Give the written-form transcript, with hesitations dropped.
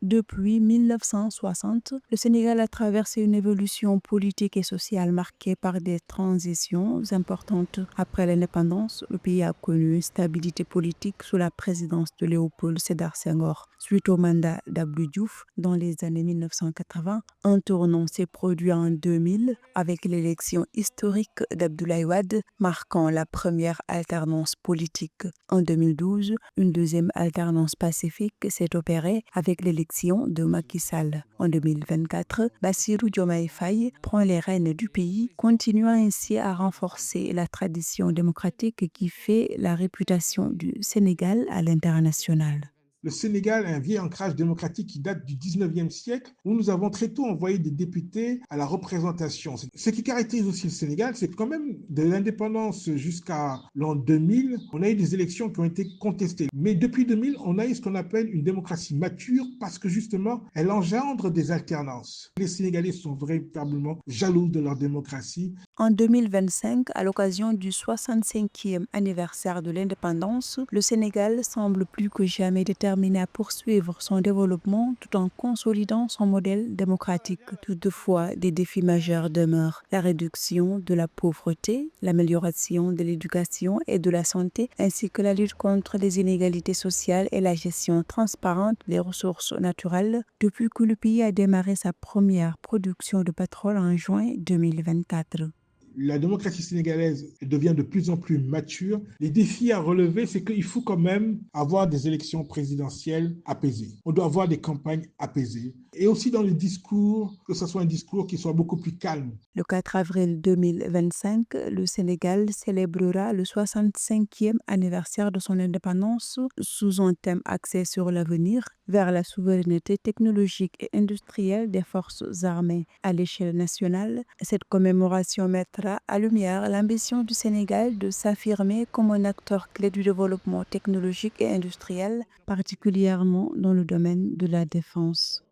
Depuis 1960, le Sénégal a traversé une évolution politique et sociale marquée par des transitions importantes. Après l'indépendance, le pays a connu une stabilité politique sous la présidence de Léopold Sédar Senghor. Suite au mandat d'Abdou Diouf dans les années 1980, un tournant s'est produit en 2000 avec l'élection historique d'Abdoulaye Wade, marquant la première alternance politique. En 2012, une deuxième alternance pacifique s'est opérée avec l'élection de Macky Sall. En 2024, Bassirou Diomaye Faye prend les rênes du pays, continuant ainsi à renforcer la tradition démocratique qui fait la réputation du Sénégal à l'international. Le Sénégal a un vieil ancrage démocratique qui date du 19e siècle, où nous avons très tôt envoyé des députés à la représentation. Ce qui caractérise aussi le Sénégal, c'est que quand même de l'indépendance jusqu'à l'an 2000, on a eu des élections qui ont été contestées. Mais depuis 2000, on a eu ce qu'on appelle une démocratie mature parce que justement, elle engendre des alternances. Les Sénégalais sont véritablement jaloux de leur démocratie. En 2025, à l'occasion du 65e anniversaire de l'indépendance, le Sénégal semble plus que jamais déterminé à poursuivre son développement tout en consolidant son modèle démocratique. Toutefois, des défis majeurs demeurent: la réduction de la pauvreté, l'amélioration de l'éducation et de la santé, ainsi que la lutte contre les inégalités sociales et la gestion transparente des ressources naturelles, depuis que le pays a démarré sa première production de pétrole en juin 2024. La démocratie sénégalaise devient de plus en plus mature. Les défis à relever, c'est qu'il faut quand même avoir des élections présidentielles apaisées. On doit avoir des campagnes apaisées. Et aussi dans le discours, que ce soit un discours qui soit beaucoup plus calme. Le 4 avril 2025, le Sénégal célébrera le 65e anniversaire de son indépendance sous un thème axé sur l'avenir, vers la souveraineté technologique et industrielle des forces armées. À l'échelle nationale, cette commémoration mettra à lumière l'ambition du Sénégal de s'affirmer comme un acteur clé du développement technologique et industriel, particulièrement dans le domaine de la défense.